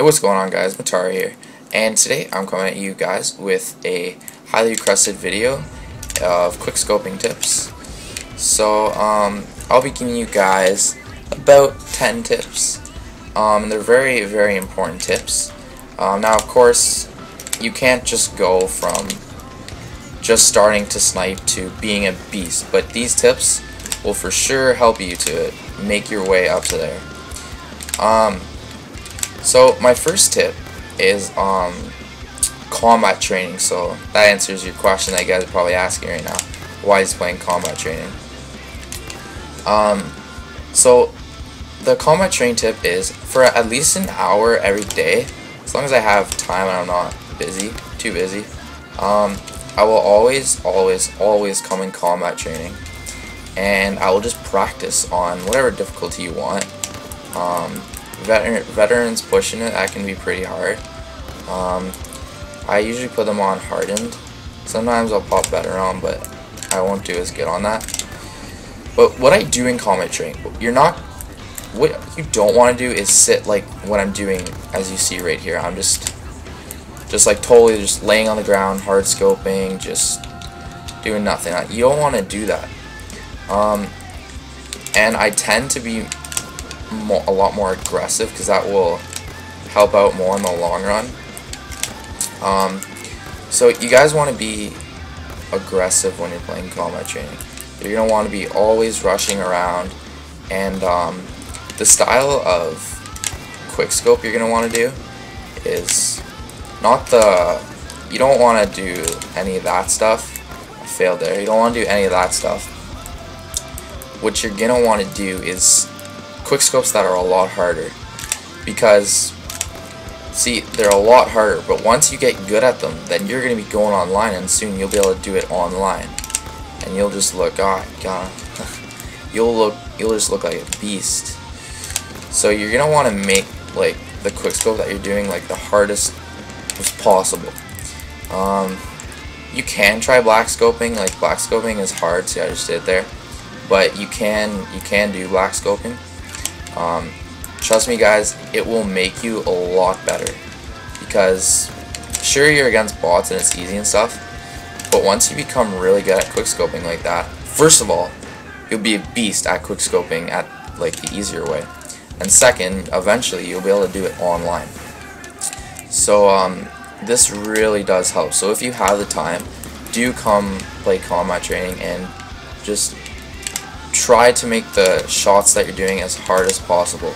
Hey, what's going on, guys? Matarii here, and today I'm coming at you guys with a highly requested video of quick scoping tips. So I'll be giving you guys about 10 tips. They're very, very important tips. Now, of course, you can't just go from just starting to snipe to being a beast, but these tips will for sure help you to make your way up to there. So my first tip is combat training. So that answers your question that you guys are probably asking right now. Why is playing combat training? So the combat training tip is for at least an hour every day, as long as I have time and I'm not too busy. I will always come in combat training, and I will just practice on whatever difficulty you want. Veterans pushing it, that can be pretty hard. I usually put them on hardened. Sometimes I'll pop better on, but I won't do as good on that. But what I do in combat training, what you don't want to do is sit like what I'm doing, as you see right here. I'm just like totally just laying on the ground, hard scoping, just doing nothing. You don't want to do that. And I tend to be a lot more aggressive, because that will help out more in the long run. So you guys want to be aggressive when you're playing combat training. You're going to want to be always rushing around, and the style of quickscope you're going to want to do is not you don't want to do any of that stuff. I failed there. You don't want to do any of that stuff. What you're going to want to do is quickscopes that are a lot harder, because see, they're a lot harder, but once you get good at them, then you're going to be going online, and soon you'll be able to do it online, and you'll just look, oh god, you'll just look like a beast. So you're going to want to make like the quickscope that you're doing like the hardest as possible. You can try black scoping. Like, black scoping is hard, see I just did there, but you can do black scoping. Trust me, guys, it will make you a lot better, because sure, you're against bots and it's easy and stuff, but once you become really good at quickscoping like that, first of all, you'll be a beast at quickscoping at like the easier way, and second, eventually you'll be able to do it online. So this really does help. So if you have the time, do come play combat training and just try to make the shots that you're doing as hard as possible.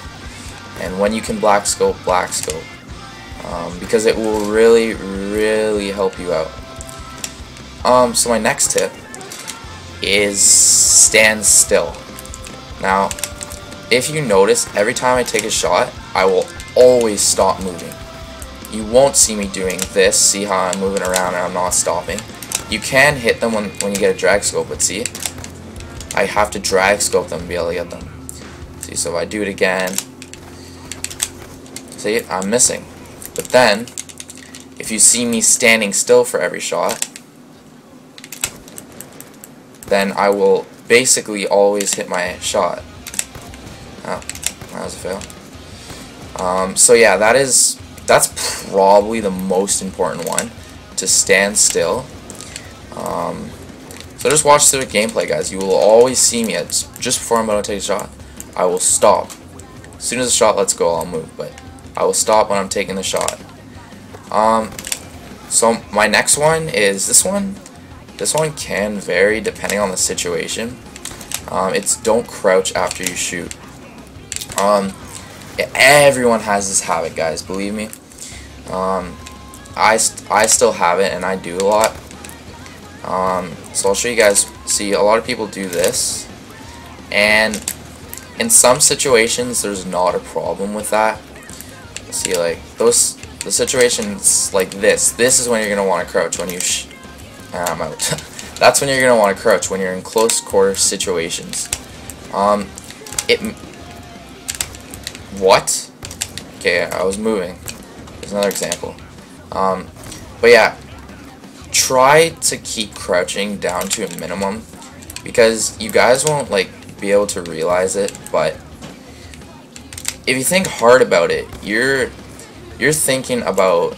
And when you can black scope, because it will really, really help you out. So my next tip is stand still. Now, if you notice, every time I take a shot, I will always stop moving. You won't see me doing this. See how I'm moving around and I'm not stopping? You can hit them when you get a drag scope, but see, I have to drag scope them to be able to get them. See, so if I do it again, see, I'm missing. But then, if you see me standing still for every shot, then I will basically always hit my shot. Oh, that was a fail. So yeah, that's probably the most important one, to stand still. So just watch the gameplay, guys. You will always see me just before I'm about to take a shot, I will stop. As soon as the shot lets go, I'll move, but I will stop when I'm taking the shot. So my next one is this one. This one can vary depending on the situation. It's don't crouch after you shoot. Everyone has this habit, guys, believe me. I still have it, and I do a lot. So I'll show you guys. See, a lot of people do this, and in some situations there's not a problem with that. See, like the situations like this is when you're gonna want to crouch when you I'm out. That's when you're gonna want to crouch, when you're in close quarter situations. What? Okay, I was moving. There's another example. But yeah, try to keep crouching down to a minimum, because you guys won't like be able to realize it, but if you think hard about it, you're thinking about,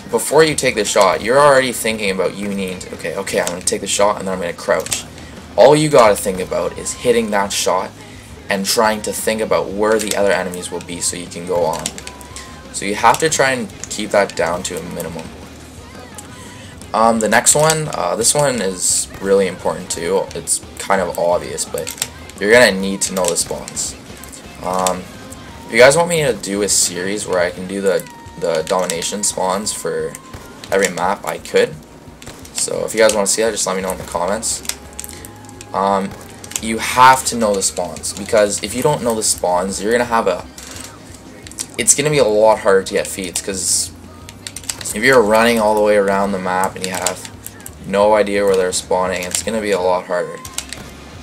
before you take the shot, you're already thinking about you need, okay, I'm going to take the shot and then I'm going to crouch. All you got to think about is hitting that shot and trying to think about where the other enemies will be so you can go on. So you have to try and keep that down to a minimum. The next one, this one is really important too. It's kind of obvious, but you're going to need to know the spawns. If you guys want me to do a series where I can do the domination spawns for every map, I could. So if you guys want to see that, just let me know in the comments. You have to know the spawns, because if you don't know the spawns, you're gonna have it's gonna be a lot harder to get feeds, because if you're running all the way around the map and you have no idea where they're spawning, it's gonna be a lot harder.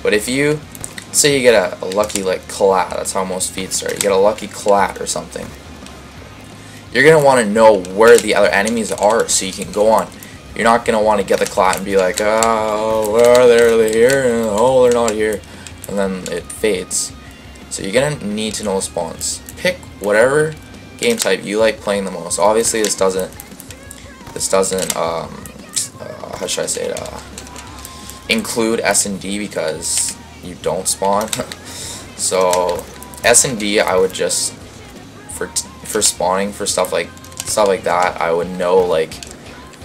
But if you say you get a lucky, like, collat, that's how most feeds start, you get a lucky collat or something, you're going to want to know where the other enemies are so you can go on. You're not going to want to get the collat and be like, oh, where are they? Are they here? Oh, they're not here. And then it fades. So you're going to need to know the spawns. Pick whatever game type you like playing the most. Obviously this doesn't how should I say it, include S&D, because you don't spawn. So S&D, I would just, for spawning, for stuff like that, I would know like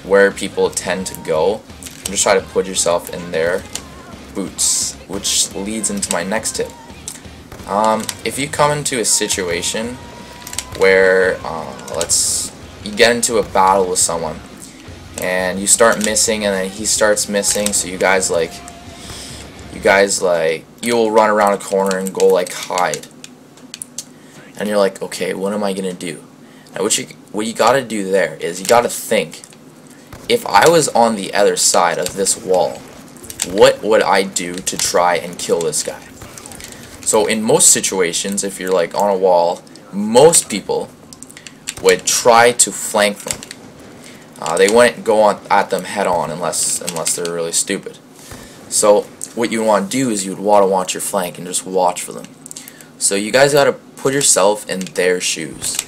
where people tend to go and just try to put yourself in their boots, which leads into my next tip. If you come into a situation where you get into a battle with someone and you start missing and then he starts missing, so you'll run around a corner and go like hide, and you're like, okay, what am I gonna do? Now what you gotta do there is you gotta think, if I was on the other side of this wall, what would I do to try and kill this guy? So in most situations, if you're like on a wall, most people would try to flank them. They wouldn't go at them head on unless they're really stupid. So what you want to do is you'd want to watch your flank and just watch for them. So you guys gotta put yourself in their shoes.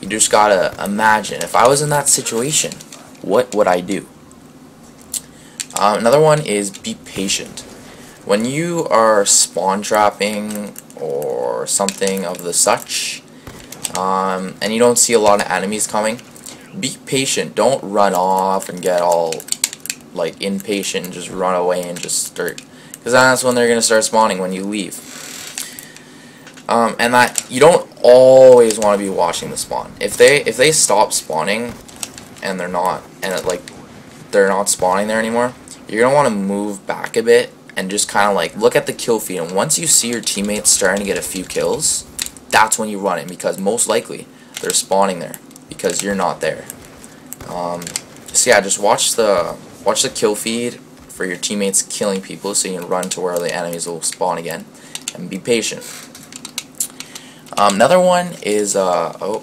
You just gotta imagine, if I was in that situation, what would I do? Another one is be patient. When you are spawn trapping or something of the such, and you don't see a lot of enemies coming, be patient. Don't run off and get all like impatient and just run away and just start, because that's when they're gonna start spawning, when you leave. And that you don't always want to be watching the spawn. If they stop spawning and they're not spawning there anymore, you're gonna want to move back a bit and just kind of like look at the kill feed. And once you see your teammates starting to get a few kills, that's when you run it, because most likely they're spawning there because you're not there. So yeah, just watch the kill feed for your teammates killing people, so you can run to where the enemies will spawn again, and be patient. Another one is oh,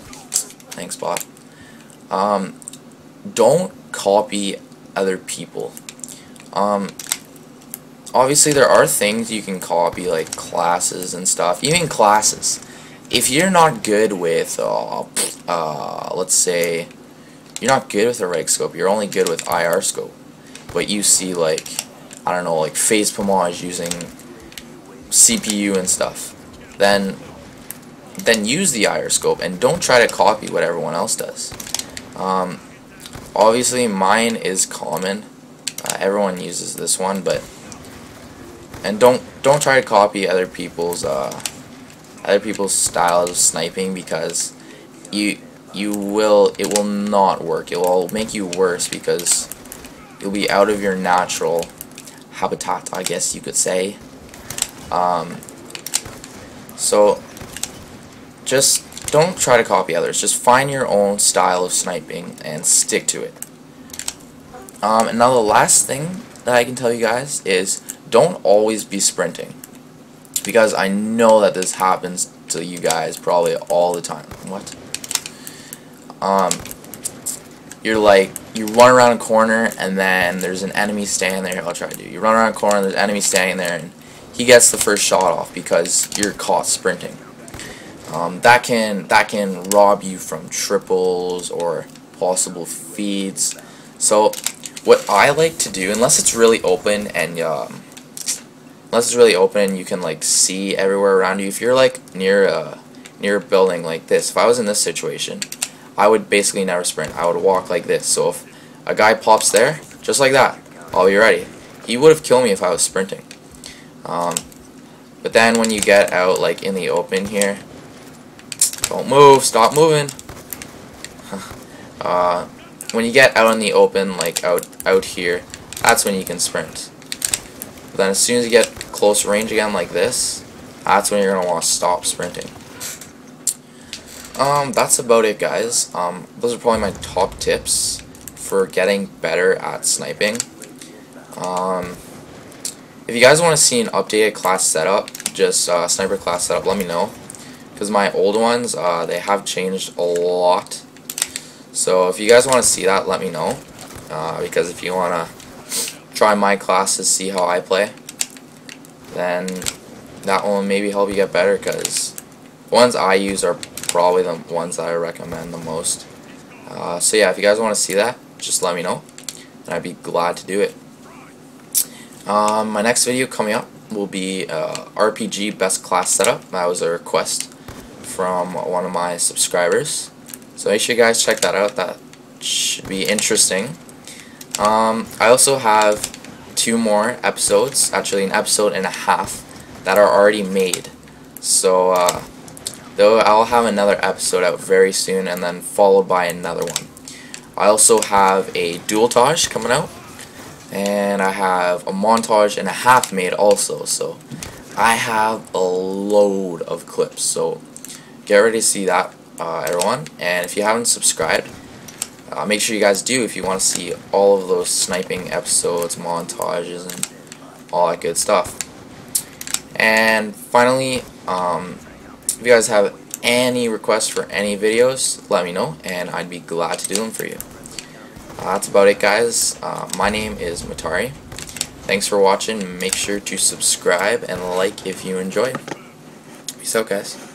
thanks bot. Don't copy other people. Obviously there are things you can copy, like classes and stuff. Even classes, if you're not good with let's say you're not good with a reg scope, you're only good with IR scope, but you see like, I don't know, like phase pomage using CPU and stuff, then use the IR scope and don't try to copy what everyone else does. Obviously mine is common, everyone uses this one, but don't try to copy other people's styles of sniping, because it will not work. It will make you worse, because you'll be out of your natural habitat, I guess you could say. So just don't try to copy others. Just find your own style of sniping and stick to it. And now the last thing that I can tell you guys is, don't always be sprinting, because I know that this happens to you guys probably all the time. What? You run around a corner and then there's an enemy standing there. I'll try to do. You run around a corner and there's an enemy standing there, and he gets the first shot off because you're caught sprinting. that can rob you from triples or possible feeds. So what I like to do, unless it's really open and you can like see everywhere around you. If you're like near a building like this, if I was in this situation, I would basically never sprint. I would walk like this. So if a guy pops there, just like that, I'll be ready. He would have killed me if I was sprinting. But then when you get out like in the open here, don't move, stop moving. When you get out in the open, like out here, that's when you can sprint. But then as soon as you get close range again like this, that's when you're gonna want to stop sprinting. That's about it, guys. Those are probably my top tips for getting better at sniping. If you guys want to see an updated class setup, just sniper class setup, let me know. Because my old ones, they have changed a lot. So if you guys want to see that, let me know. Because if you want to try my classes, see how I play, then that will maybe help you get better. Because the ones I use are probably the ones that I recommend the most. So yeah, if you guys want to see that, just let me know, and I'd be glad to do it. My next video coming up will be RPG best class setup. That was a request from one of my subscribers, so make sure you guys check that out. That should be interesting. I also have 2 more episodes, actually an episode and a half, that are already made. So though I'll have another episode out very soon, and then followed by another one. I also have a dualtage coming out, and I have a montage and a half made also. So I have a load of clips, so get ready to see that, everyone. And if you haven't subscribed, make sure you guys do if you want to see all of those sniping episodes, montages, and all that good stuff. And finally, if you guys have any requests for any videos, let me know, and I'd be glad to do them for you. That's about it, guys. My name is Matarii. Thanks for watching. Make sure to subscribe and like if you enjoyed. Peace out, guys.